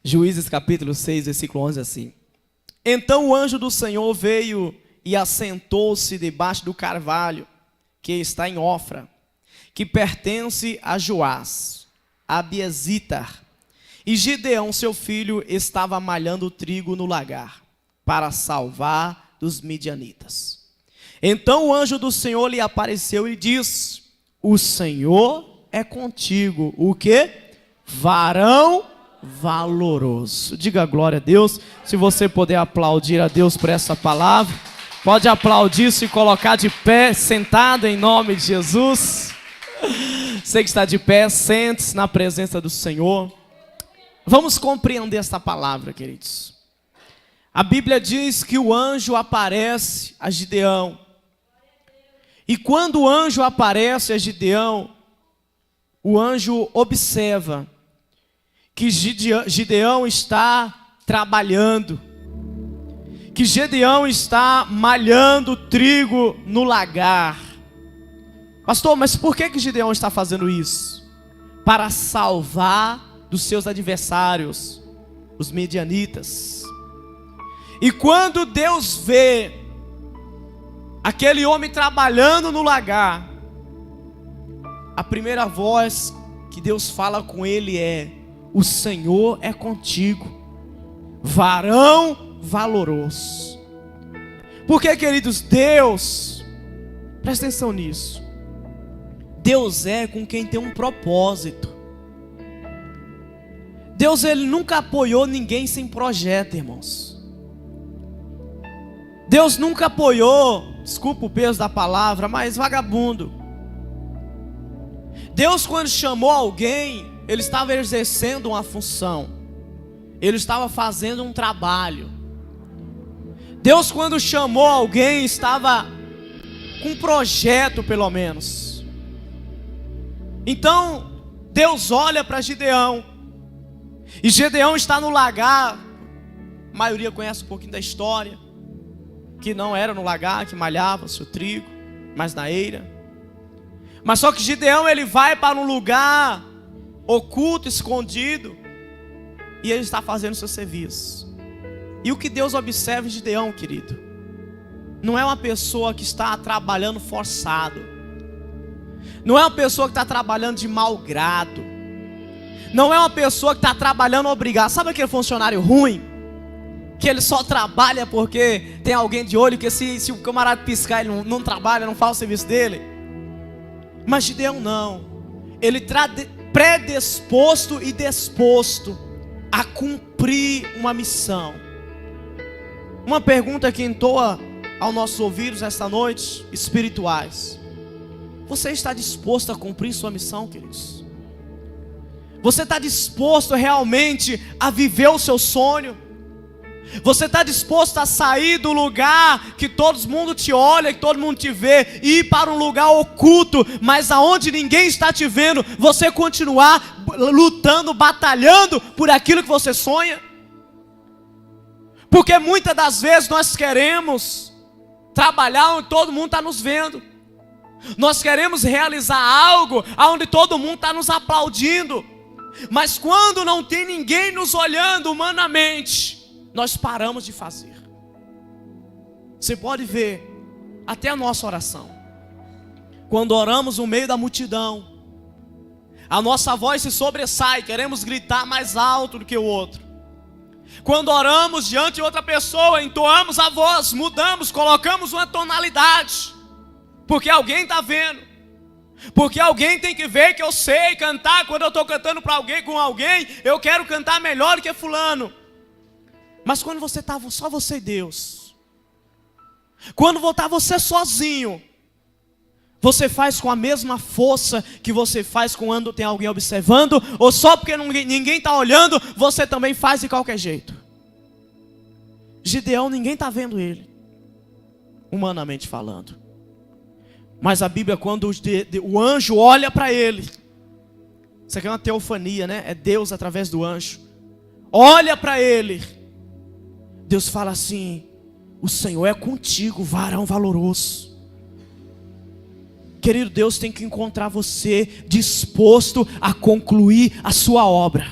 Juízes capítulo 6, versículo 11 assim. Então o anjo do Senhor veio e assentou-se debaixo do carvalho que está em Ofra, que pertence a Joás, a Biezitar. E Gideão, seu filho, estava malhando trigo no lagar, para salvar dos midianitas. Então o anjo do Senhor lhe apareceu e disse: o Senhor é contigo, o quê? Varão valoroso. Diga glória a Deus. Se você puder aplaudir a Deus por essa palavra, pode aplaudir, se colocar de pé, sentado em nome de Jesus. Você que está de pé, sente-se na presença do Senhor. Vamos compreender esta palavra, queridos. A Bíblia diz que o anjo aparece a Gideão. E quando o anjo aparece a Gideão, o anjo observa que Gideão está trabalhando, que Gideão está malhando trigo no lagar. Pastor, mas por que Gideão está fazendo isso? Para salvar dos seus adversários, os midianitas. E quando Deus vê aquele homem trabalhando no lagar, a primeira voz que Deus fala com ele é: o Senhor é contigo, varão valoroso. Porque, queridos, Deus, presta atenção nisso, Deus é com quem tem um propósito. Deus, ele nunca apoiou ninguém sem projeto, irmãos. Deus nunca apoiou, desculpa o peso da palavra, mas vagabundo. Deus, quando chamou alguém, ele estava exercendo uma função, ele estava fazendo um trabalho. Deus, quando chamou alguém, estava com um projeto, pelo menos. Então Deus olha para Gideão, e Gideão está no lagar. A maioria conhece um pouquinho da história, que não era no lagar que malhava seu trigo, mas na eira. Mas só que Gideão, ele vai para um lugar oculto, escondido, e ele está fazendo seu serviço. E o que Deus observa em Gideão, querido, não é uma pessoa que está trabalhando forçado, não é uma pessoa que está trabalhando de mau grado, não é uma pessoa que está trabalhando obrigado. Sabe aquele funcionário ruim, que ele só trabalha porque tem alguém de olho, que se o camarada piscar, ele não trabalha, não faz o serviço dele? Mas Gideão não, ele predisposto e disposto a cumprir uma missão. Uma pergunta que entoa aos nossos ouvidos esta noite, espirituais: você está disposto a cumprir sua missão, queridos? Você está disposto realmente a viver o seu sonho? Você está disposto a sair do lugar que todo mundo te olha, que todo mundo te vê, e ir para um lugar oculto, mas aonde ninguém está te vendo, você continuar lutando, batalhando por aquilo que você sonha? Porque muitas das vezes nós queremos trabalhar onde todo mundo está nos vendo, nós queremos realizar algo onde todo mundo está nos aplaudindo, mas quando não tem ninguém nos olhando humanamente, nós paramos de fazer. Você pode ver até a nossa oração. Quando oramos no meio da multidão, a nossa voz se sobressai, queremos gritar mais alto do que o outro. Quando oramos diante de outra pessoa, entoamos a voz, mudamos, colocamos uma tonalidade, porque alguém está vendo, porque alguém tem que ver que eu sei cantar. Quando eu estou cantando para alguém, com alguém, eu quero cantar melhor que fulano. Mas quando você está só você e Deus, quando está você sozinho, você faz com a mesma força que você faz quando tem alguém observando, ou só porque ninguém está olhando, você também faz de qualquer jeito? Gideão, ninguém está vendo ele, humanamente falando. Mas a Bíblia, quando o anjo olha para ele, isso aqui é uma teofania, né? É Deus através do anjo. Olha para ele, Deus fala assim: o Senhor é contigo, varão valoroso. Querido, Deus tem que encontrar você disposto a concluir a sua obra.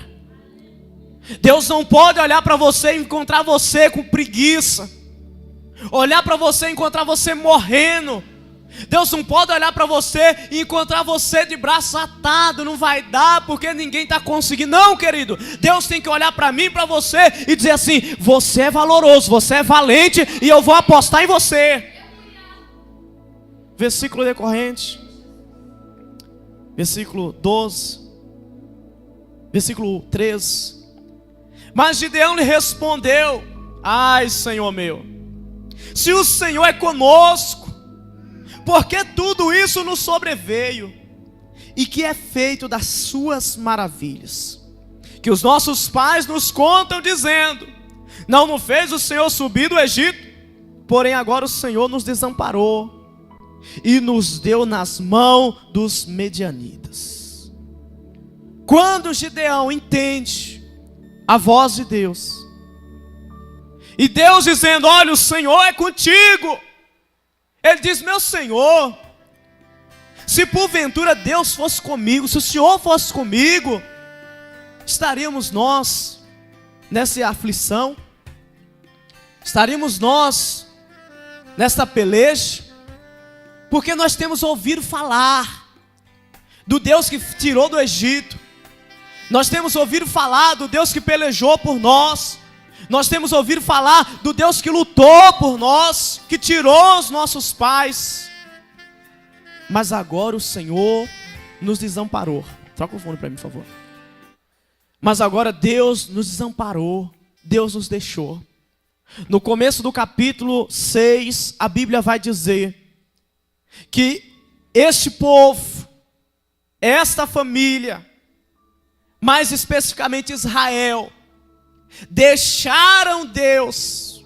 Deus não pode olhar para você e encontrar você com preguiça, olhar para você e encontrar você morrendo. Deus não pode olhar para você e encontrar você de braço atado. Não vai dar porque ninguém está conseguindo. Não, querido, Deus tem que olhar para mim e para você e dizer assim: você é valoroso, você é valente e eu vou apostar em você. Versículo decorrente, versículo 12, versículo 13. Mas Gideão lhe respondeu: ai, Senhor meu, se o Senhor é conosco, porque tudo isso nos sobreveio, e que é feito das suas maravilhas, que os nossos pais nos contam dizendo: não nos fez o Senhor subir do Egito? Porém agora o Senhor nos desamparou e nos deu nas mãos dos medianitas. Quando Gideão entende a voz de Deus, e Deus dizendo: olha, o Senhor é contigo, ele diz: meu Senhor, se porventura Deus fosse comigo, se o Senhor fosse comigo, estaríamos nós nessa aflição? Estaríamos nós nesta peleja? Porque nós temos ouvido falar do Deus que tirou do Egito, nós temos ouvido falar do Deus que pelejou por nós, nós temos ouvido falar do Deus que lutou por nós, que tirou os nossos pais. Mas agora o Senhor nos desamparou. Troca o fone para mim, por favor. Mas agora Deus nos desamparou, Deus nos deixou. No começo do capítulo 6, a Bíblia vai dizer que este povo, esta família, mais especificamente Israel, deixaram Deus,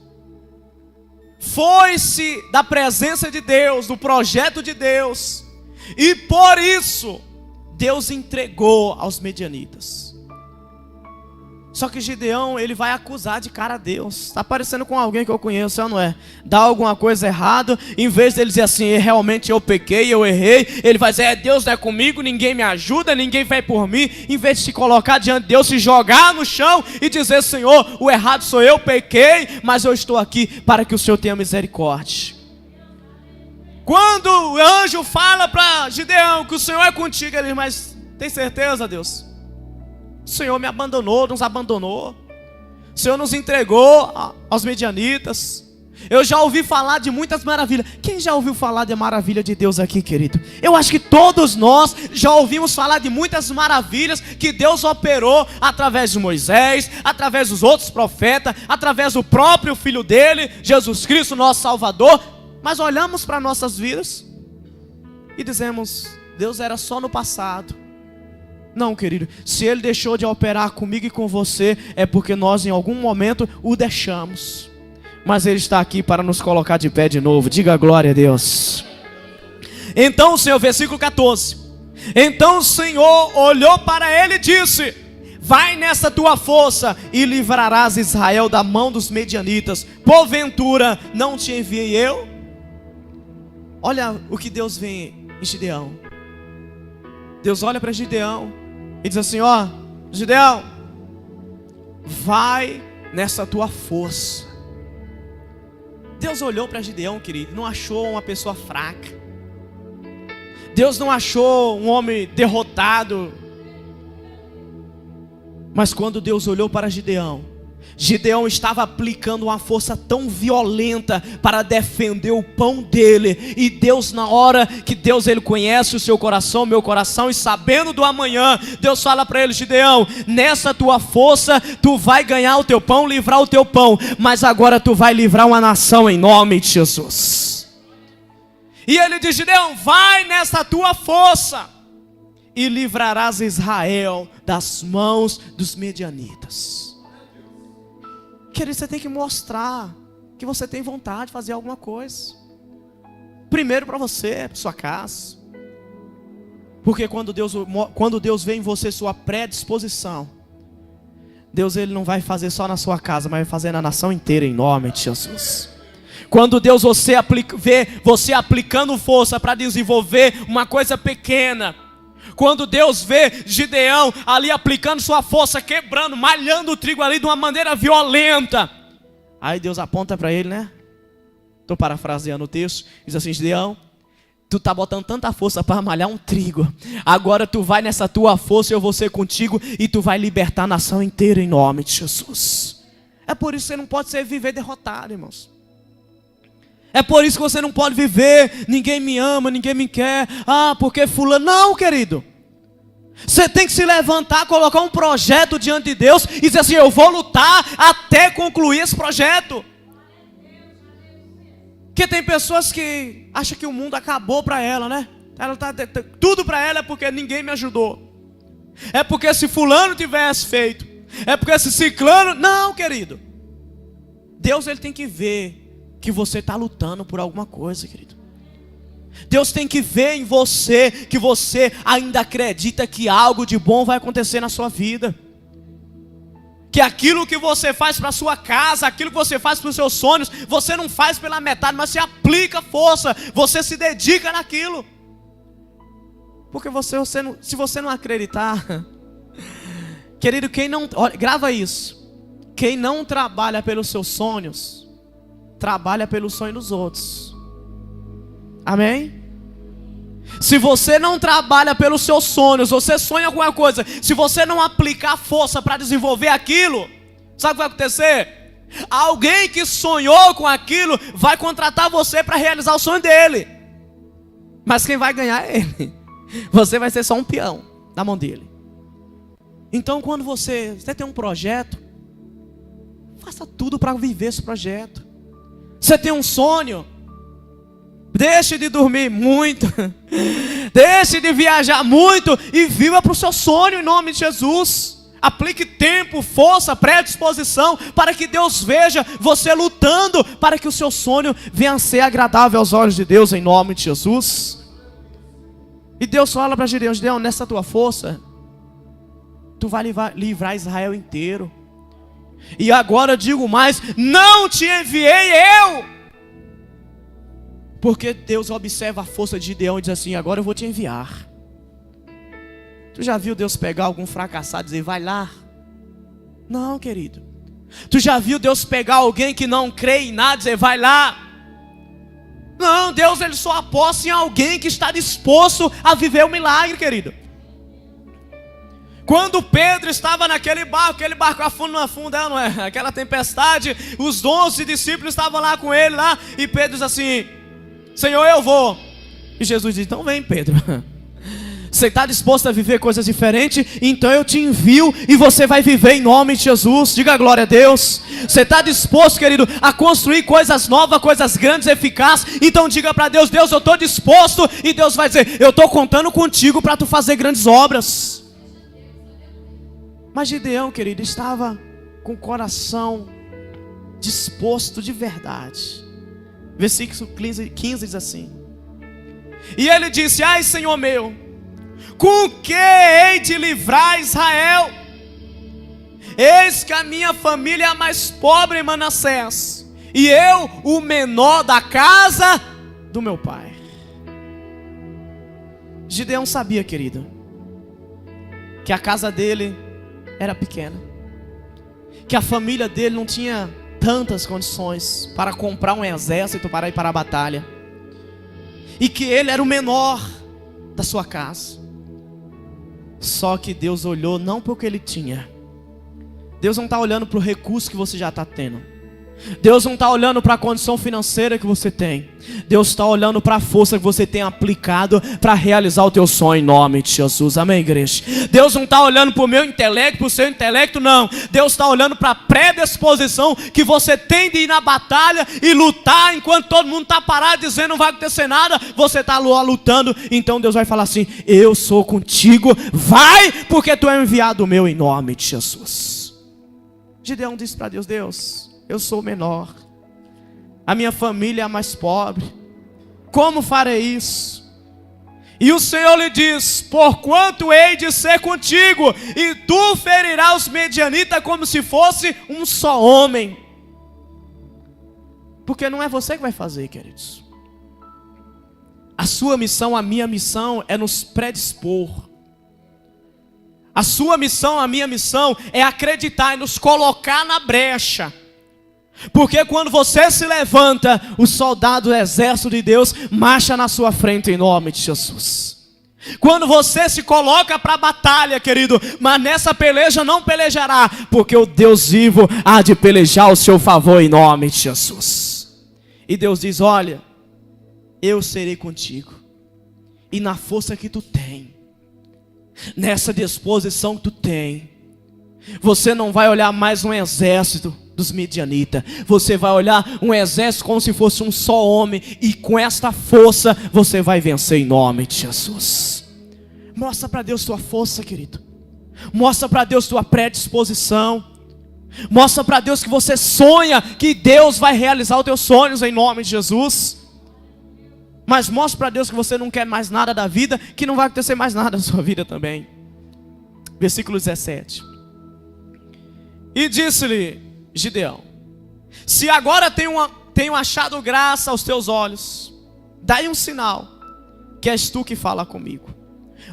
foi-se da presença de Deus, do projeto de Deus, e por isso Deus entregou aos medianitas. Só que Gideão, ele vai acusar de cara a Deus. Está parecendo com alguém que eu conheço, ou não é? Dá alguma coisa errada, em vez dele dizer assim: realmente eu pequei, eu errei, ele vai dizer: Deus não é comigo, ninguém me ajuda, ninguém vai por mim. Em vez de se colocar diante de Deus, se jogar no chão e dizer: Senhor, o errado sou eu, pequei, mas eu estou aqui para que o Senhor tenha misericórdia. Quando o anjo fala para Gideão que o Senhor é contigo, ele diz: mas tem certeza, Deus? O Senhor me abandonou, nos abandonou. O Senhor nos entregou aos medianitas. Eu já ouvi falar de muitas maravilhas. Quem já ouviu falar da maravilha de Deus aqui, querido? Eu acho que todos nós já ouvimos falar de muitas maravilhas que Deus operou através de Moisés, através dos outros profetas, através do próprio Filho dele, Jesus Cristo, nosso Salvador. Mas olhamos para nossas vidas e dizemos: Deus era só no passado. Não, querido, se Ele deixou de operar comigo e com você, é porque nós em algum momento o deixamos. Mas Ele está aqui para nos colocar de pé de novo. Diga glória a Deus. Então o Senhor, versículo 14. Então o Senhor olhou para ele e disse: vai nessa tua força e livrarás Israel da mão dos medianitas. Porventura não te enviei eu? Olha o que Deus vê em Gideão. Deus olha para Gideão e diz assim: ó, Gideão, vai nessa tua força. Deus olhou para Gideão, querido, não achou uma pessoa fraca. Deus não achou um homem derrotado. Mas quando Deus olhou para Gideão, Gideão estava aplicando uma força tão violenta para defender o pão dele. E Deus, na hora que Deus, ele conhece o seu coração, meu coração, e sabendo do amanhã, Deus fala para ele: Gideão, nessa tua força tu vai ganhar o teu pão, livrar o teu pão, mas agora tu vai livrar uma nação em nome de Jesus. E ele diz: Gideão, vai nessa tua força e livrarás Israel das mãos dos medianitas. Querido, você tem que mostrar que você tem vontade de fazer alguma coisa. Primeiro para você, para sua casa. Porque quando Deus vê em você sua predisposição, Deus, ele não vai fazer só na sua casa, mas vai fazer na nação inteira em nome de Jesus. Quando Deus vê você aplicando força para desenvolver uma coisa pequena, Quando Deus vê Gideão ali aplicando sua força, quebrando, malhando o trigo ali de uma maneira violenta, aí Deus aponta para ele, né? Estou parafraseando o texto, diz assim: Gideão, tu tá botando tanta força para malhar um trigo, agora tu vai nessa tua força, eu vou ser contigo, e tu vai libertar a nação inteira em nome de Jesus. É por isso que você não pode viver derrotado, irmãos. É por isso que você não pode viver, ninguém me ama, ninguém me quer, porque fulano. Não, querido. Você tem que se levantar, colocar um projeto diante de Deus e dizer assim: eu vou lutar até concluir esse projeto. Porque tem pessoas que acham que o mundo acabou para ela, né? Tudo para ela é porque ninguém me ajudou. É porque se fulano tivesse feito. É porque se ciclano. Não, querido. Deus, ele tem que ver que você está lutando por alguma coisa, querido. Deus tem que ver em você que você ainda acredita que algo de bom vai acontecer na sua vida. Que aquilo que você faz para a sua casa, aquilo que você faz para os seus sonhos, você não faz pela metade, mas você aplica força, você se dedica naquilo. Porque se você não acreditar, querido, olha, grava isso. Quem não trabalha pelos seus sonhos, trabalha pelo sonho dos outros. Amém? Se você não trabalha pelos seus sonhos, você sonha com alguma coisa, se você não aplicar força para desenvolver aquilo, sabe o que vai acontecer? Alguém que sonhou com aquilo vai contratar você para realizar o sonho dele. Mas quem vai ganhar é ele. Você vai ser só um peão na mão dele. Então quando você tem um projeto, faça tudo para viver esse projeto. Você tem um sonho, deixe de dormir muito, deixe de viajar muito e viva para o seu sonho em nome de Jesus. Aplique tempo, força, predisposição para que Deus veja você lutando para que o seu sonho venha a ser agradável aos olhos de Deus em nome de Jesus. E Deus fala para Gideão: Gideão, nessa tua força tu vai livrar Israel inteiro. E agora eu digo mais: não te enviei eu. Porque Deus observa a força de Gideão e diz assim: agora eu vou te enviar. Tu já viu Deus pegar algum fracassado e dizer: vai lá? Não, querido. Tu já viu Deus pegar alguém que não crê em nada e dizer: vai lá? Não, Deus, ele só aposta em alguém que está disposto a viver o milagre, querido. Quando Pedro estava naquele barco, aquele barco afunda, não é? Aquela tempestade, os 11 discípulos estavam lá com ele lá, e Pedro diz assim: Senhor, eu vou. E Jesus diz: então vem, Pedro. Você está disposto a viver coisas diferentes? Então eu te envio e você vai viver em nome de Jesus. Diga glória a Deus. Você está disposto, querido, a construir coisas novas, coisas grandes, eficazes? Então diga para Deus: Deus, eu estou disposto. E Deus vai dizer: eu estou contando contigo para tu fazer grandes obras. Mas Gideão, querido, estava com o coração disposto de verdade. Versículo 15 diz assim: e ele disse: ai, Senhor meu, com que hei de livrar Israel? Eis que a minha família é a mais pobre em Manassés, e eu o menor da casa do meu pai. Gideão sabia, querido, que a casa dele era pequena, que a família dele não tinha tantas condições para comprar um exército para ir para a batalha, e que ele era o menor da sua casa. Só que Deus olhou não para o que ele tinha. Deus não está olhando para o recurso que você já está tendo. Deus não está olhando para a condição financeira que você tem. Deus está olhando para a força que você tem aplicado para realizar o teu sonho em nome de Jesus. Amém, igreja? Deus não está olhando para o meu intelecto, para o seu intelecto, não. Deus está olhando para a predisposição que você tem de ir na batalha e lutar enquanto todo mundo está parado dizendo não vai acontecer nada. Você está lutando. Então Deus vai falar assim: eu sou contigo, vai, porque tu é enviado meu em nome de Jesus. Gideão disse para Deus: Deus, eu sou o menor, a minha família é a mais pobre, como farei isso? E o Senhor lhe diz: porquanto hei de ser contigo, e tu ferirás os medianitas como se fosse um só homem. Porque não é você que vai fazer, queridos. A sua missão, a minha missão é nos predispor A sua missão, a minha missão é acreditar e nos colocar na brecha. Porque quando você se levanta, o soldado do exército de Deus marcha na sua frente em nome de Jesus. Quando você se coloca para a batalha, querido, mas nessa peleja não pelejará, porque o Deus vivo há de pelejar ao seu favor em nome de Jesus. E Deus diz: olha, eu serei contigo, e na força que tu tem, nessa disposição que tu tem, você não vai olhar mais um exército dos midianitas, você vai olhar um exército como se fosse um só homem, e com esta força você vai vencer em nome de Jesus. Mostra para Deus tua força, querido. Mostra para Deus tua predisposição. Mostra para Deus que você sonha, que Deus vai realizar os teus sonhos em nome de Jesus. Mas mostra para Deus que você não quer mais nada da vida, que não vai acontecer mais nada na sua vida também. Versículo 17. E disse-lhe Gideão: se agora tenho achado graça aos teus olhos, dai um sinal, que és tu que fala comigo.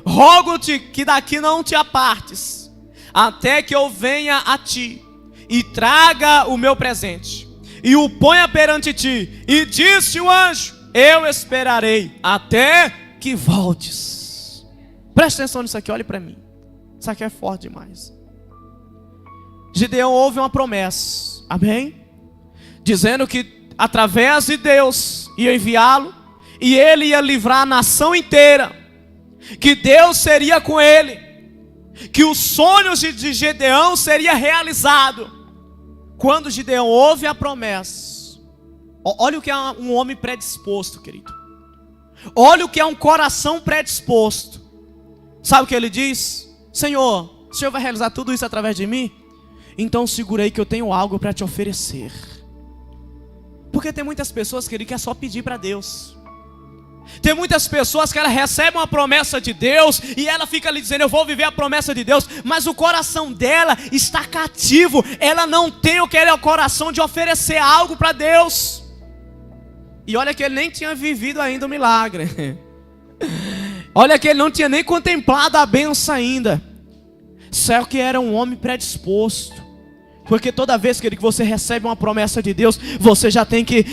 Rogo-te que daqui não te apartes, até que eu venha a ti, e traga o meu presente, e o ponha perante ti. E disse o anjo: eu esperarei até que voltes. Presta atenção nisso aqui, olhe para mim. Isso aqui é forte demais. Gideão ouve uma promessa, amém? Dizendo que através de Deus ia enviá-lo, e ele ia livrar a nação inteira, que Deus seria com ele, que os sonhos de Gideão seria realizado. Quando Gideão ouve a promessa, olha o que é um homem predisposto, querido. Olha o que é um coração predisposto. Sabe o que ele diz? Senhor, o Senhor vai realizar tudo isso através de mim? Então segura aí que eu tenho algo para te oferecer. Porque tem muitas pessoas que ele quer só pedir para Deus. Tem muitas pessoas que ela recebe uma promessa de Deus e ela fica ali dizendo: eu vou viver a promessa de Deus, mas o coração dela está cativo. Ela não tem o coração de oferecer algo para Deus. E olha que ele nem tinha vivido ainda o milagre. Olha que ele não tinha nem contemplado a bênção ainda. Só que era um homem predisposto. Porque toda vez que você recebe uma promessa de Deus, você já tem que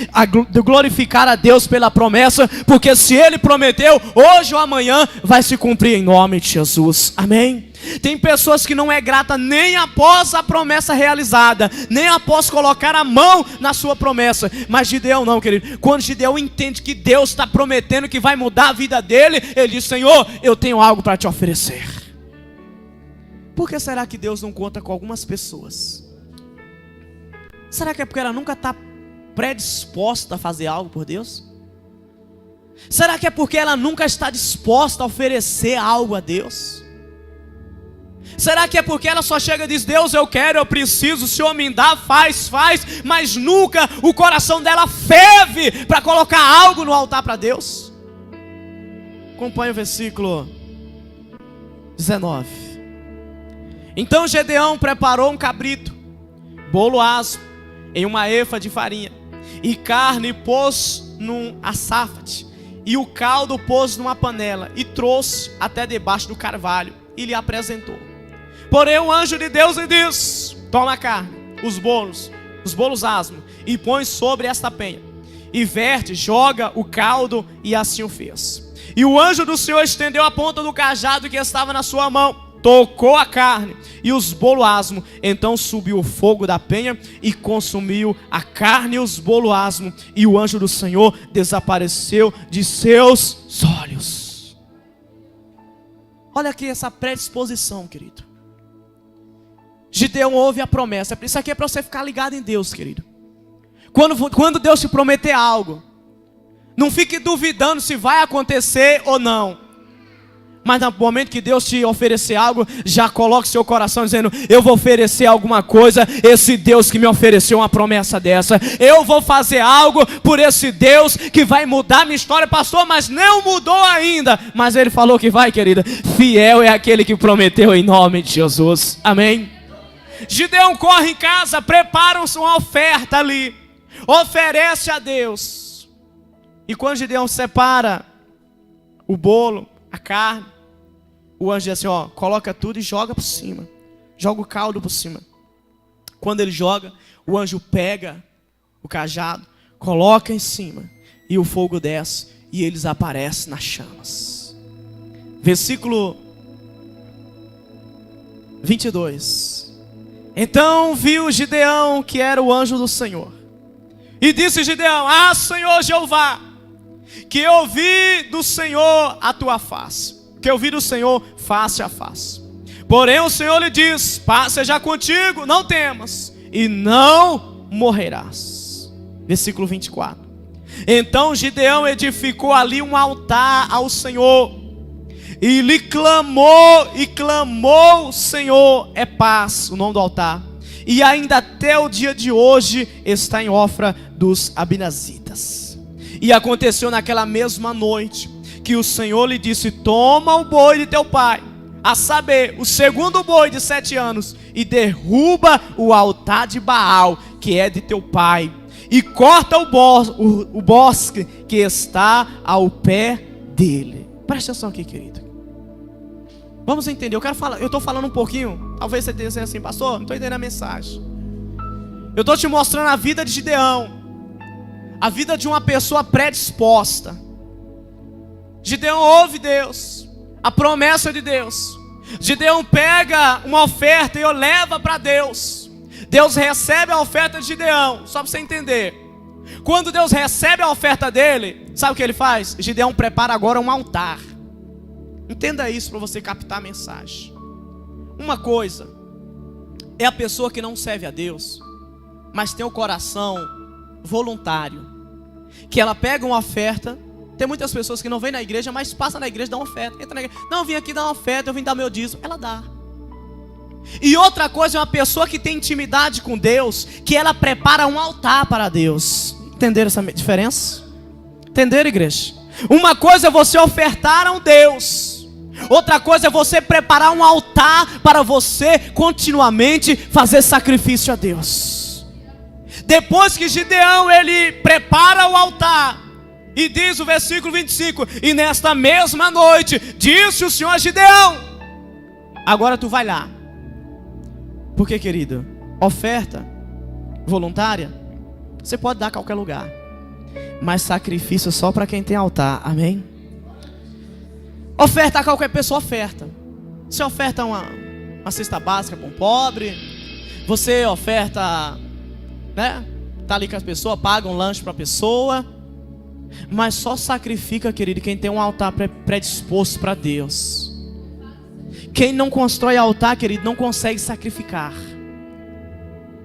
glorificar a Deus pela promessa. Porque se Ele prometeu, hoje ou amanhã vai se cumprir em nome de Jesus, amém? Tem pessoas que não é grata nem após a promessa realizada, nem após colocar a mão na sua promessa. Mas Gideão não, querido. Quando Gideão entende que Deus está prometendo que vai mudar a vida dele, ele diz: Senhor, eu tenho algo para te oferecer. Por que será que Deus não conta com algumas pessoas? Será que é porque ela nunca está predisposta a fazer algo por Deus? Será que é porque ela nunca está disposta a oferecer algo a Deus? Será que é porque ela só chega e diz: Deus, eu quero, eu preciso, o Senhor me dá, faz, mas nunca o coração dela ferve para colocar algo no altar para Deus? Acompanhe o versículo 19. Então Gideão preparou um cabrito, bolo asmo, em uma efa de farinha, e carne pôs num açafate, e o caldo pôs numa panela, e trouxe até debaixo do carvalho, e lhe apresentou. Porém o anjo de Deus lhe disse: toma a carne, os bolos asmos, e põe sobre esta penha, e verte, joga o caldo, e assim o fez. E o anjo do Senhor estendeu a ponta do cajado que estava na sua mão, tocou a carne e os bolos asmos. Então subiu o fogo da penha e consumiu a carne e os bolos asmos, e o anjo do Senhor desapareceu de seus olhos. Olha aqui essa predisposição, querido. Gideão ouve a promessa. Isso aqui é para você ficar ligado em Deus, querido. Quando Deus te prometer algo, não fique duvidando se vai acontecer ou não. Mas no momento que Deus te oferecer algo, já coloque seu coração dizendo: eu vou oferecer alguma coisa, esse Deus que me ofereceu uma promessa dessa. Eu vou fazer algo por esse Deus que vai mudar minha história. Pastor, mas não mudou ainda. Mas Ele falou que vai, querida. Fiel é aquele que prometeu em nome de Jesus, amém? Gideão corre em casa, prepara uma oferta ali, oferece a Deus. E quando Gideão separa o bolo, a carne, o anjo diz assim, ó, coloca tudo e joga por cima. Joga o caldo por cima. Quando ele joga, o anjo pega o cajado, coloca em cima, e o fogo desce, e eles aparecem nas chamas. Versículo 22. Então viu Gideão que era o anjo do Senhor, e disse Gideão, ah, Senhor Jeová, que eu vi do Senhor a tua face, que eu vi do Senhor face a face. Porém o Senhor lhe diz, paz seja contigo, não temas, e não morrerás. Versículo 24. Então Gideão edificou ali um altar ao Senhor, e lhe clamou, Senhor é paz, o nome do altar. E ainda até o dia de hoje está em Ofra dos Abinazitas. E aconteceu naquela mesma noite, que o Senhor lhe disse, toma o boi de teu pai, a saber, o segundo boi de 7 anos, e derruba o altar de Baal, que é de teu pai, e corta o bosque que está ao pé dele. Presta atenção aqui, querido. Vamos entender, eu estou falando um pouquinho, talvez você tenha assim, pastor, não estou entendendo a mensagem. Eu estou te mostrando a vida de Gideão, a vida de uma pessoa predisposta. Gideão ouve Deus, a promessa de Deus. Gideão pega uma oferta e leva para Deus. Deus recebe a oferta de Gideão, só para você entender. Quando Deus recebe a oferta dele, sabe o que ele faz? Gideão prepara agora um altar. Entenda isso para você captar a mensagem. Uma coisa é a pessoa que não serve a Deus, mas tem o coração voluntário, que ela pega uma oferta. Tem muitas pessoas que não vêm na igreja, mas passam na igreja e dão oferta. Entra na igreja, não, eu vim aqui dar uma oferta, eu vim dar meu dízimo. Ela dá. E outra coisa é uma pessoa que tem intimidade com Deus, que ela prepara um altar para Deus. Entenderam essa diferença? Entenderam, igreja? Uma coisa é você ofertar a um Deus, outra coisa é você preparar um altar para você continuamente fazer sacrifício a Deus. Depois que Gideão ele prepara o altar, e diz o versículo 25, e nesta mesma noite disse o Senhor a Gideão, agora tu vai lá. Porque, querido, oferta voluntária você pode dar a qualquer lugar, mas sacrifício só para quem tem altar, amém? Oferta, qualquer pessoa oferta. Você oferta uma cesta básica para um pobre, você oferta, né? Tá ali com as pessoas, paga um lanche para a pessoa. Mas só sacrifica, querido, quem tem um altar predisposto para Deus. Quem não constrói altar, querido, não consegue sacrificar.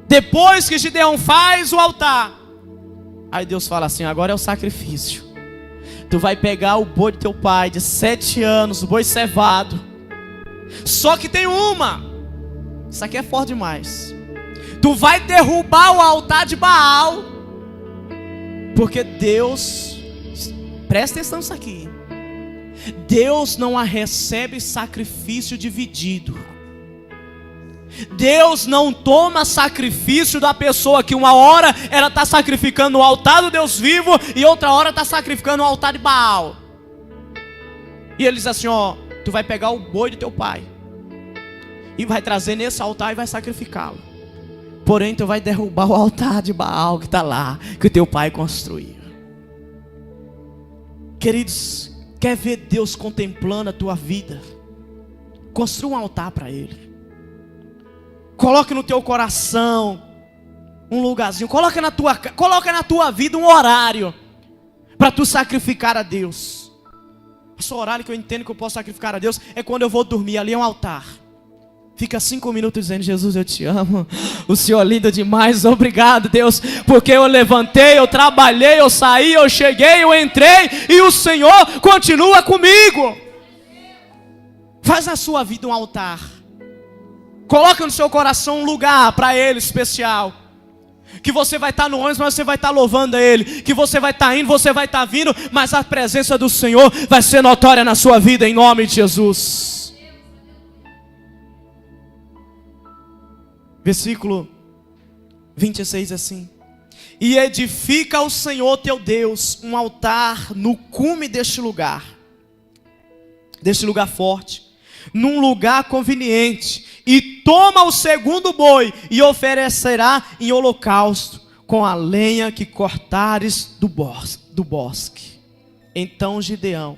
Depois que Gideão faz o altar, aí Deus fala assim, agora é o sacrifício. Tu vai pegar o boi de teu pai de 7 anos, o boi cevado. Só que tem uma, isso aqui é forte demais. Tu vai derrubar o altar de Baal, porque Deus, presta atenção nisso aqui, Deus não recebe sacrifício dividido. Deus não toma sacrifício da pessoa que uma hora ela está sacrificando o altar do Deus vivo e outra hora está sacrificando o altar de Baal. E ele diz assim, ó, tu vai pegar o boi do teu pai e vai trazer nesse altar e vai sacrificá-lo. Porém tu vai derrubar o altar de Baal que está lá, que o teu pai construiu. Queridos, quer ver Deus contemplando a tua vida? Construa um altar para Ele. Coloque no teu coração um lugarzinho. Coloca na tua vida um horário para tu sacrificar a Deus. Esse horário que eu entendo que eu posso sacrificar a Deus é quando eu vou dormir. Ali é um altar. Fica 5 minutos dizendo, Jesus, eu te amo. O Senhor é lindo demais. Obrigado, Deus, porque eu levantei, eu trabalhei, eu saí, eu cheguei, eu entrei e o Senhor continua comigo. Faz na sua vida um altar. Coloca no seu coração um lugar para Ele especial. Que você vai estar no ônibus, mas você vai estar louvando a Ele. Que você vai estar indo, você vai estar vindo, mas a presença do Senhor vai ser notória na sua vida, em nome de Jesus. Versículo 26 assim. E edifica ao Senhor teu Deus um altar no cume deste lugar forte. num lugar conveniente, e toma o segundo boi, e oferecerá em holocausto, com a lenha que cortares do bosque. Então Gideão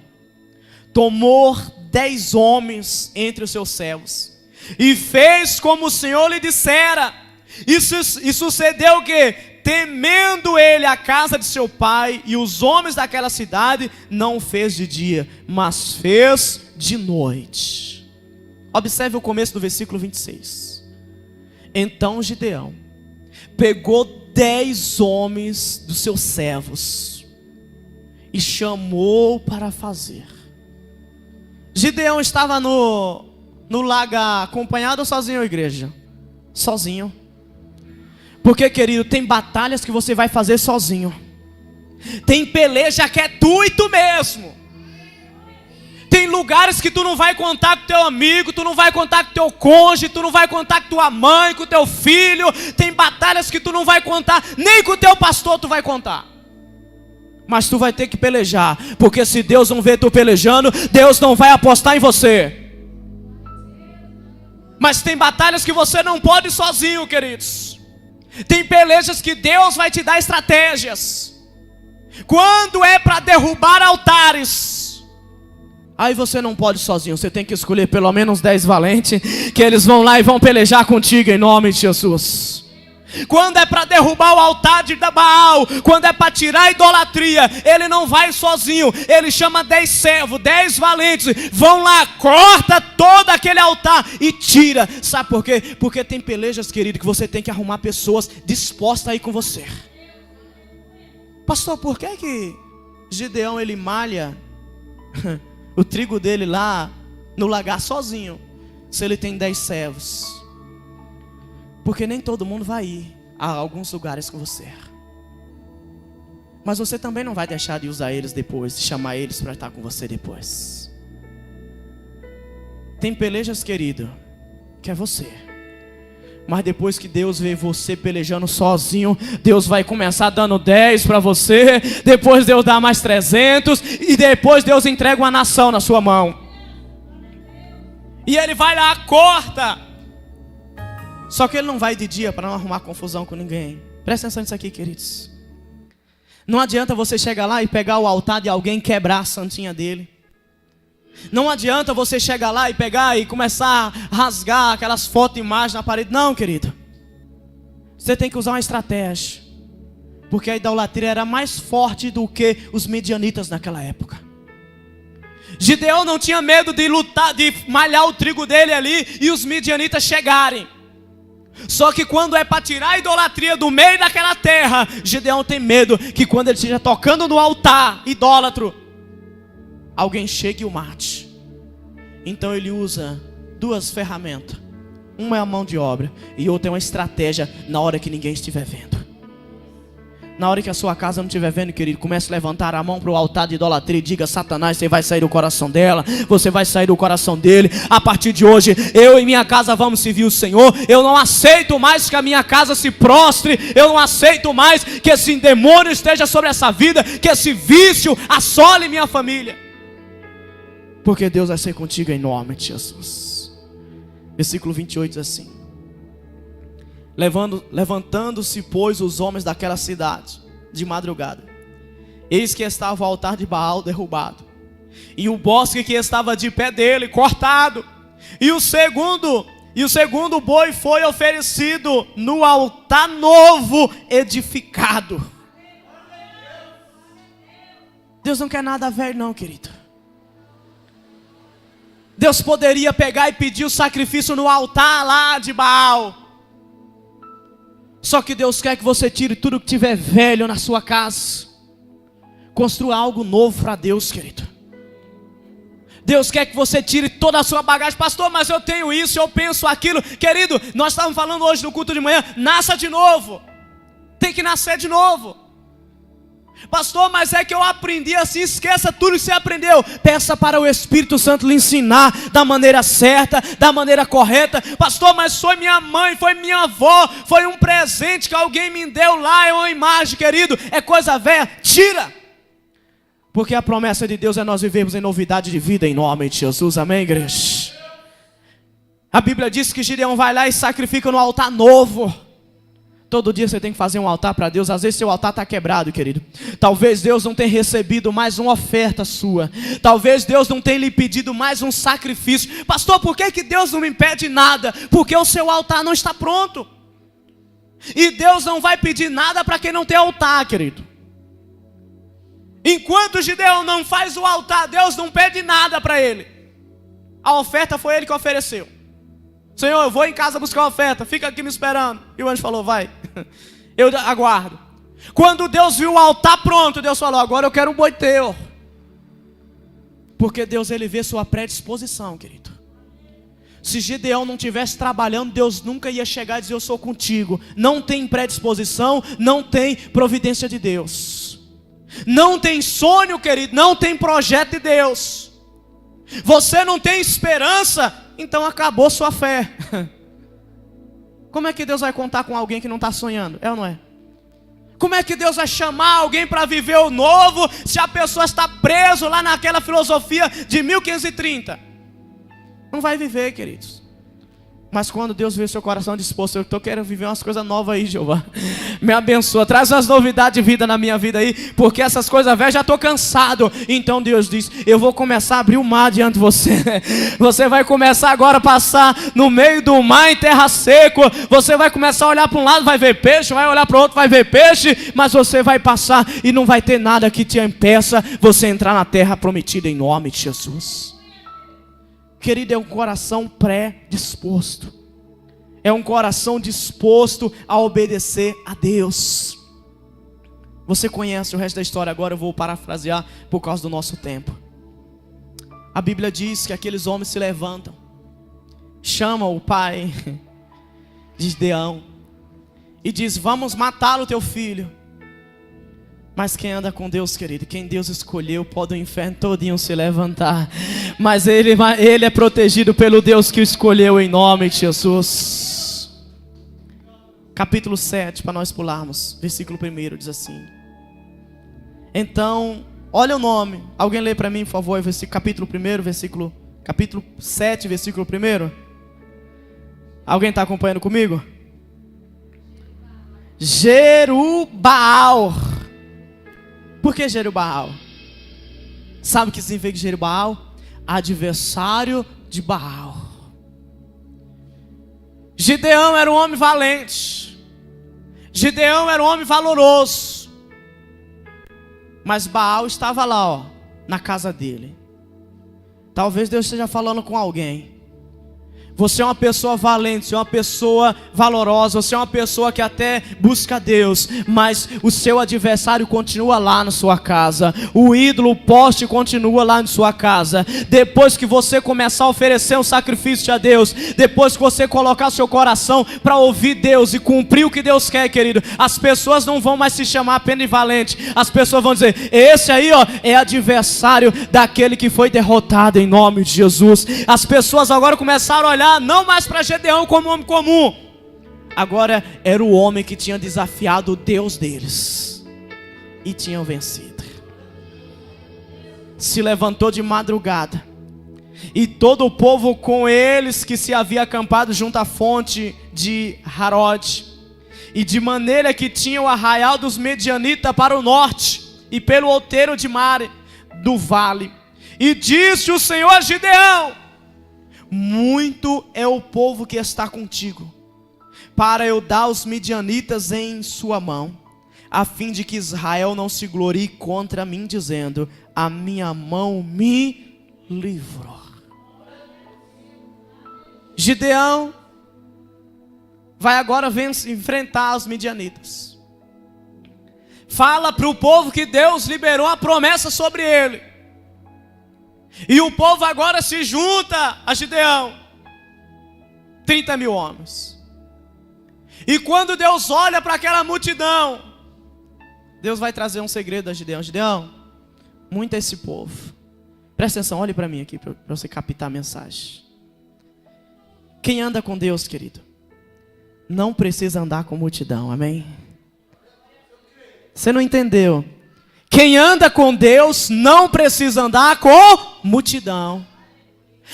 tomou 10 homens entre os seus servos, e fez como o Senhor lhe dissera. E sucedeu que, temendo ele a casa de seu pai e os homens daquela cidade, não fez de dia, mas fez de noite. Observe o começo do versículo 26. Então Gideão pegou 10 homens dos seus servos e chamou para fazer. Gideão estava no lagar acompanhado ou sozinho, igreja? Sozinho. Porque, querido, tem batalhas que você vai fazer sozinho. Tem peleja que é tu e tu mesmo. Tem lugares que tu não vai contar com teu amigo, tu não vai contar com teu cônjuge, tu não vai contar com tua mãe, com teu filho. Tem batalhas que tu não vai contar, nem com teu pastor tu vai contar. Mas tu vai ter que pelejar, porque se Deus não vê tu pelejando, Deus não vai apostar em você. Mas tem batalhas que você não pode ir sozinho, queridos. Tem pelejas que Deus vai te dar estratégias. Quando é para derrubar altares, aí você não pode sozinho. Você tem que escolher pelo menos 10 valentes, que eles vão lá e vão pelejar contigo em nome de Jesus. Quando é para derrubar o altar de Baal, quando é para tirar a idolatria, ele não vai sozinho. Ele chama 10 servos, 10 valentes. Vão lá, corta todo aquele altar e tira. Sabe por quê? Porque tem pelejas, querido, que você tem que arrumar pessoas dispostas a ir com você. Pastor, por que Gideão ele malha o trigo dele lá no lagar sozinho, se ele tem 10 servos? Porque nem todo mundo vai ir a alguns lugares com você. Mas você também não vai deixar de usar eles depois, de chamar eles para estar com você depois. Tem pelejas, querido, que é você. Mas depois que Deus vê você pelejando sozinho, Deus vai começar dando 10 para você. Depois Deus dá mais 300. E depois Deus entrega uma nação na sua mão. E ele vai lá, corta. Só que ele não vai de dia para não arrumar confusão com ninguém. Presta atenção nisso aqui, queridos. Não adianta você chegar lá e pegar o altar de alguém e quebrar a santinha dele. Não adianta você chegar lá e pegar e começar a rasgar aquelas fotos e imagens na parede. Não, querido. Você tem que usar uma estratégia. Porque a idolatria era mais forte do que os midianitas naquela época. Gideão não tinha medo de lutar, de malhar o trigo dele ali e os midianitas chegarem. Só que quando é para tirar a idolatria do meio daquela terra, Gideão tem medo que quando ele esteja tocando no altar idólatro, alguém chegue e o mate. Então ele usa 2 ferramentas. Uma é a mão de obra e outra é uma estratégia na hora que ninguém estiver vendo. Na hora que a sua casa não estiver vendo, querido, comece a levantar a mão para o altar de idolatria e diga: Satanás, você vai sair do coração dela, você vai sair do coração dele. A partir de hoje, eu e minha casa vamos servir o Senhor. Eu não aceito mais que a minha casa se prostre. Eu não aceito mais que esse demônio esteja sobre essa vida, que esse vício assole minha família. Porque Deus vai ser contigo em nome de Jesus. Versículo 28 diz assim: Levantando-se, pois, os homens daquela cidade de madrugada, eis que estava o altar de Baal derrubado, e o bosque que estava de pé dele cortado, e o segundo boi foi oferecido no altar novo edificado. Deus não quer nada velho não, querido. Deus poderia pegar e pedir o sacrifício no altar lá de Baal. Só que Deus quer que você tire tudo que tiver velho na sua casa. Construa algo novo para Deus, querido. Deus quer que você tire toda a sua bagagem. Pastor, mas eu tenho isso, eu penso aquilo. Querido, nós estávamos falando hoje no culto de manhã. Nasça de novo. Tem que nascer de novo. Pastor, mas é que eu aprendi assim. Esqueça tudo que você aprendeu. Peça para o Espírito Santo lhe ensinar da maneira certa, da maneira correta. Pastor, mas foi minha mãe, foi minha avó, foi um presente que alguém me deu lá, é uma imagem, querido. É coisa velha, tira. Porque a promessa de Deus é nós vivermos em novidade de vida em nome de Jesus, amém, igreja? A Bíblia diz que Gideão vai lá e sacrifica no altar novo. Todo dia você tem que fazer um altar para Deus. Às vezes seu altar está quebrado, querido. Talvez Deus não tenha recebido mais uma oferta sua. Talvez Deus não tenha lhe pedido mais um sacrifício. Pastor, por que Deus não me pede nada? Porque o seu altar não está pronto. E Deus não vai pedir nada para quem não tem altar, querido. Enquanto Gideão não faz o altar, Deus não pede nada para ele. A oferta foi ele que ofereceu. Senhor, eu vou em casa buscar uma oferta, fica aqui me esperando. E o anjo falou, vai, eu aguardo. Quando Deus viu o altar pronto, Deus falou, agora eu quero um boi teu. Porque Deus, ele vê sua predisposição, querido. Se Gideão não estivesse trabalhando, Deus nunca ia chegar e dizer, eu sou contigo. Não tem predisposição, não tem providência de Deus. Não tem sonho, querido, não tem projeto de Deus. Você não tem esperança, então acabou sua fé. Como é que Deus vai contar com alguém que não está sonhando? É ou não é? Como é que Deus vai chamar alguém para viver o novo, se a pessoa está preso lá naquela filosofia de 1530? Não vai viver, queridos. Mas quando Deus vê o seu coração disposto, eu estou querendo viver umas coisas novas aí, Jeová. Me abençoa, traz umas novidades de vida na minha vida aí, porque essas coisas velhas já estou cansado. Então Deus diz, eu vou começar a abrir o mar diante de você. Você vai começar agora a passar no meio do mar em terra seco. Você vai começar a olhar para um lado, vai ver peixe, vai olhar para o outro, vai ver peixe. Mas você vai passar e não vai ter nada que te impeça você entrar na terra prometida em nome de Jesus. Querido, é um coração pré-disposto. É um coração disposto a obedecer a Deus. Você conhece o resto da história, agora eu vou parafrasear por causa do nosso tempo. A Bíblia diz que aqueles homens se levantam, chamam o pai de Gideão e diz, vamos matá-lo teu filho. Mas quem anda com Deus, querido, quem Deus escolheu, pode o inferno todinho se levantar. Mas ele é protegido pelo Deus que o escolheu em nome de Jesus. Capítulo 7, para nós pularmos. Versículo 1 diz assim. Então, olha o nome. Alguém lê para mim, por favor, capítulo 1, capítulo 7, versículo 1. Alguém está acompanhando comigo? Jerubaal. Por que Jerubaal? Sabe o que significa Jerubaal? Adversário de Baal. Gideão era um homem valente. Gideão era um homem valoroso. Mas Baal estava lá, ó, na casa dele. Talvez Deus esteja falando com alguém. Você é uma pessoa valente, você é uma pessoa valorosa, você é uma pessoa que até busca Deus, mas o seu adversário continua lá na sua casa. O ídolo, o poste continua lá na sua casa. Depois que você começar a oferecer um sacrifício a Deus, depois que você colocar seu coração para ouvir Deus e cumprir o que Deus quer, querido, as pessoas não vão mais se chamar apenas de valente. As pessoas vão dizer, esse aí, ó, é adversário daquele que foi derrotado em nome de Jesus. As pessoas agora começaram a olhar não mais para Gideão como homem comum. Agora era o homem que tinha desafiado o Deus deles e tinham vencido. Se levantou de madrugada e todo o povo com eles que se havia acampado junto à fonte de Harod, e de maneira que tinha o arraial dos Medianitas para o norte e pelo outeiro de Mare do vale. E disse o Senhor a Gideão, muito é o povo que está contigo, para eu dar os Midianitas em sua mão, a fim de que Israel não se glorie contra mim, dizendo, a minha mão me livrou. Gideão vai agora enfrentar os Midianitas. Fala para o povo que Deus liberou a promessa sobre ele. E o povo agora se junta a Gideão. 30 mil homens. E quando Deus olha para aquela multidão, Deus vai trazer um segredo a Gideão. Gideão, muito é esse povo. Presta atenção, olhe para mim aqui, para você captar a mensagem. Quem anda com Deus, querido, não precisa andar com multidão, amém? Você não entendeu? Quem anda com Deus não precisa andar com multidão.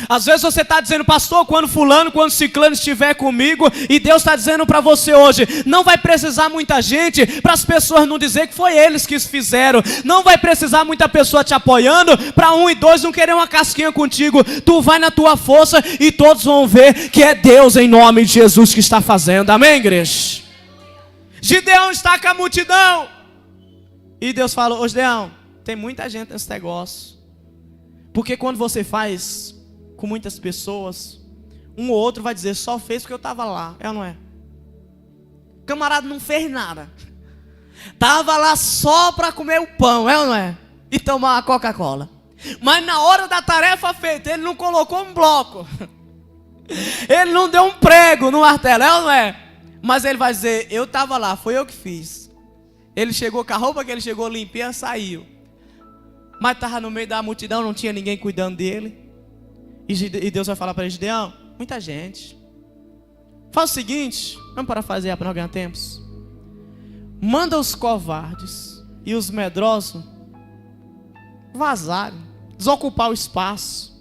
Às vezes você está dizendo, pastor, quando fulano, quando ciclano estiver comigo, e Deus está dizendo para você hoje, não vai precisar muita gente para as pessoas não dizer que foi eles que fizeram, não vai precisar muita pessoa te apoiando para 1 e 2 não querer uma casquinha contigo. Tu vai na tua força e todos vão ver que é Deus em nome de Jesus que está fazendo, amém, igreja? Gideão está com a multidão e Deus falou, ô Gideão, tem muita gente nesse negócio, porque quando você faz com muitas pessoas, um ou outro vai dizer, só fez porque eu estava lá, é ou não é? O camarada não fez nada, estava lá só para comer o pão, é ou não é? E tomar uma Coca-Cola. Mas na hora da tarefa feita, ele não colocou um bloco, ele não deu um prego no martelo, é ou não é? Mas ele vai dizer, eu estava lá, foi eu que fiz. Ele chegou com a roupa que ele chegou limpinha, saiu. Mas estava no meio da multidão, não tinha ninguém cuidando dele. E Deus vai falar para ele, Gideão, muita gente. Faz o seguinte, vamos parafrasear para não ganhar tempos. Manda os covardes e os medrosos vazarem, desocupar o espaço.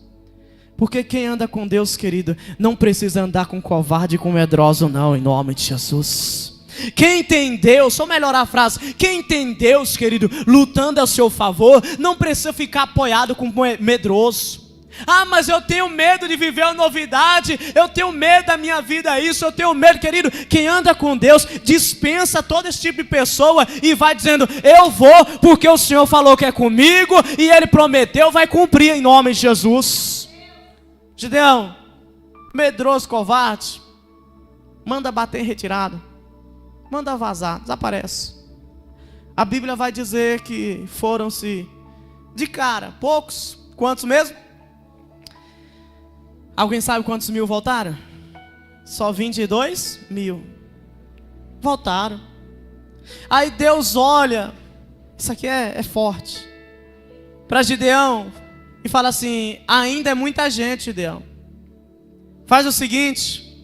Porque quem anda com Deus, querido, não precisa andar com covarde e com medroso não, em nome de Jesus. Quem tem Deus, ou melhorar a frase, quem tem Deus, querido, lutando a seu favor, não precisa ficar apoiado com medroso. Ah, mas eu tenho medo de viver uma novidade, eu tenho medo da minha vida isso, eu tenho medo, querido. Quem anda com Deus, dispensa todo esse tipo de pessoa e vai dizendo, eu vou porque o Senhor falou que é comigo e Ele prometeu, vai cumprir em nome de Jesus. Gideão, medroso, covarde, manda bater em retirada, manda vazar, desaparece. A Bíblia vai dizer que foram-se de cara, poucos, quantos mesmo? Alguém sabe quantos mil voltaram? Só 22 mil. Voltaram. Aí Deus olha, isso aqui é forte, para Gideão e fala assim, ainda é muita gente, Gideão. Faz o seguinte,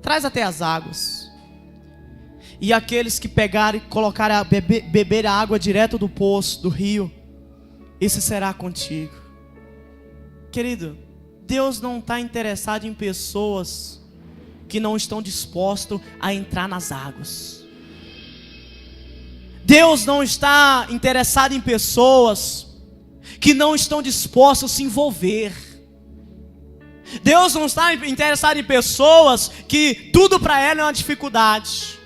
traz até as águas. E aqueles que pegarem e colocarem a beber a água direto do poço, do rio, esse será contigo. Querido, Deus não está interessado em pessoas que não estão dispostos a entrar nas águas. Deus não está interessado em pessoas que não estão dispostas a se envolver. Deus não está interessado em pessoas que tudo para ela é uma dificuldade.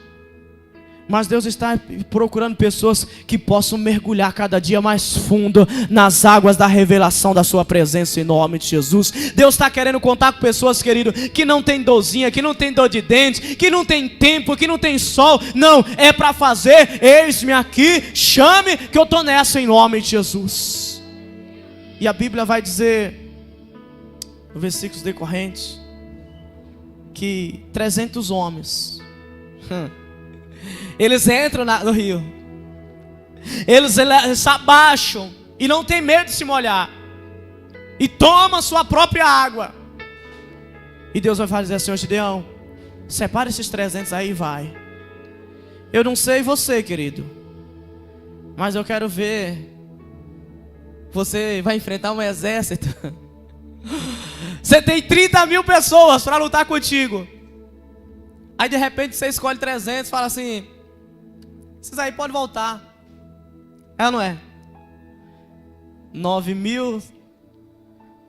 Mas Deus está procurando pessoas que possam mergulhar cada dia mais fundo nas águas da revelação da sua presença em nome de Jesus. Deus está querendo contar com pessoas, querido, que não tem dorzinha, que não tem dor de dente, que não tem tempo, que não tem sol. Não, é para fazer, eis-me aqui, chame que eu estou nessa em nome de Jesus. E a Bíblia vai dizer, no versículos decorrentes, que 300 homens... Eles entram no rio, eles se abaixam e não tem medo de se molhar, e tomam sua própria água. E Deus vai fazer assim, Gideão, separa esses 300 aí e vai. Eu não sei você, querido, mas eu quero ver. Você vai enfrentar um exército. Você tem 30 mil pessoas para lutar contigo. Aí de repente você escolhe 300 e fala assim, esses aí podem voltar. É ou não é? 9 mil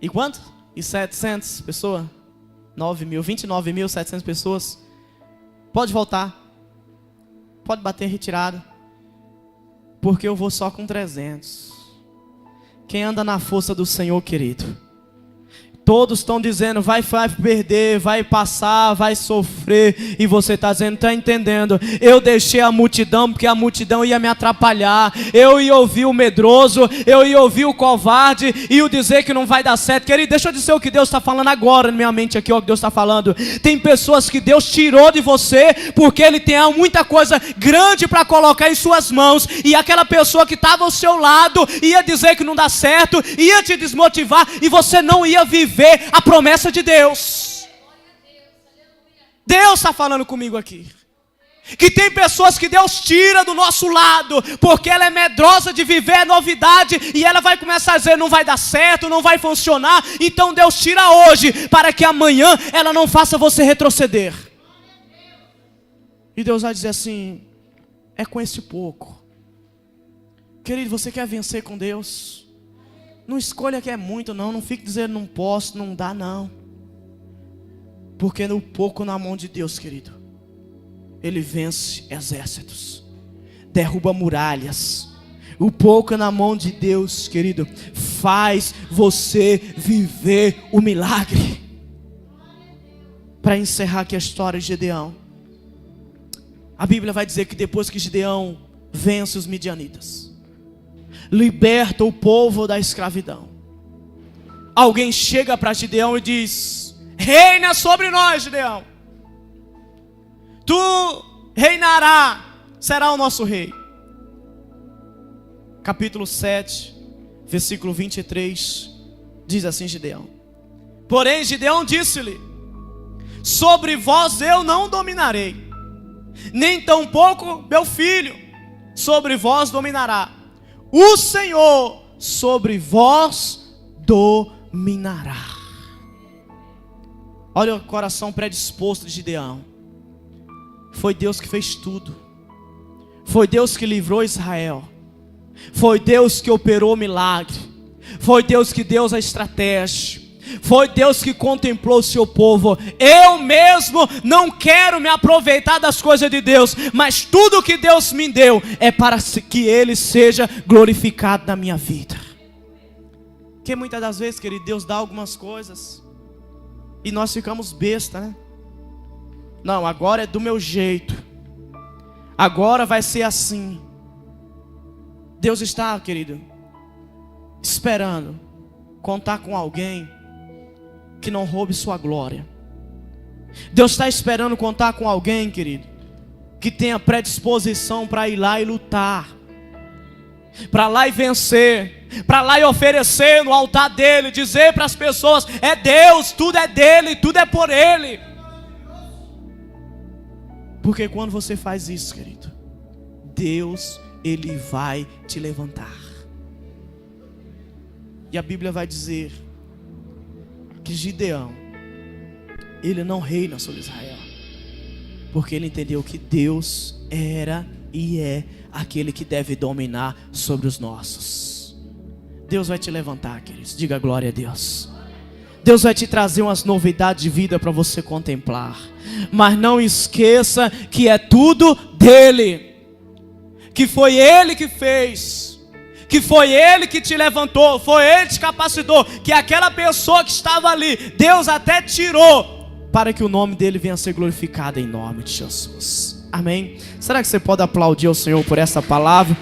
e quanto? E 700 pessoas? 29.700 pessoas. Pode voltar. Pode bater em retirada. Porque eu vou só com 300. Quem anda na força do Senhor, querido, todos estão dizendo, vai perder, vai passar, vai sofrer. E você está dizendo, está entendendo? Eu deixei a multidão, porque a multidão ia me atrapalhar. Eu ia ouvir o medroso, eu ia ouvir o covarde, e o dizer que não vai dar certo. Querido, deixa eu dizer o que Deus está falando agora na minha mente aqui, ó, o que Deus está falando. Tem pessoas que Deus tirou de você, porque Ele tem muita coisa grande para colocar em suas mãos. E aquela pessoa que estava ao seu lado, ia dizer que não dá certo, ia te desmotivar, e você não ia viver a promessa de Deus. Deus está falando comigo aqui. Que tem pessoas que Deus tira do nosso lado, porque ela é medrosa de viver a novidade, e ela vai começar a dizer, não vai dar certo, não vai funcionar. Então Deus tira hoje, para que amanhã ela não faça você retroceder. E Deus vai dizer assim, é com esse pouco. Querido, você quer vencer com Deus? Não escolha que é muito não fique dizendo não posso, não dá não. Porque no pouco na mão de Deus, querido, Ele vence exércitos, derruba muralhas. O pouco na mão de Deus, querido, faz você viver o milagre. Para encerrar aqui a história de Gideão, a Bíblia vai dizer que depois que Gideão vence os midianitas, liberta o povo da escravidão, alguém chega para Gideão e diz, reina sobre nós, Gideão. Tu reinará, será o nosso rei. Capítulo 7, versículo 23, diz assim Gideão. Porém Gideão disse-lhe, sobre vós eu não dominarei, nem tampouco meu filho sobre vós dominará. O Senhor sobre vós dominará. Olha o coração predisposto de Gideão. Foi Deus que fez tudo. Foi Deus que livrou Israel. Foi Deus que operou o milagre. Foi Deus que deu a estratégia. Foi Deus que contemplou o seu povo. Eu mesmo não quero me aproveitar das coisas de Deus, mas tudo que Deus me deu é para que Ele seja glorificado na minha vida. Porque muitas das vezes, querido, Deus dá algumas coisas e nós ficamos besta, né? Não, agora é do meu jeito. Agora vai ser assim. Deus está, querido, esperando contar com alguém que não roube sua glória. Deus está esperando contar com alguém, querido, que tenha predisposição para ir lá e lutar, para lá e vencer, para lá e oferecer no altar dele, dizer para as pessoas, é Deus, tudo é dele, tudo é por ele. Porque quando você faz isso, querido, Deus, Ele vai te levantar. E a Bíblia vai dizer que Gideão, ele não reina sobre Israel, porque ele entendeu que Deus era e é aquele que deve dominar sobre os nossos. Deus vai te levantar, queridos, diga glória a Deus. Deus vai te trazer umas novidades de vida para você contemplar. Mas não esqueça que é tudo dele. Que foi Ele que fez. Que foi Ele que te levantou. Foi Ele que te capacitou. Que aquela pessoa que estava ali, Deus até tirou, para que o nome dele venha a ser glorificado em nome de Jesus. Amém? Será que você pode aplaudir ao Senhor por essa palavra?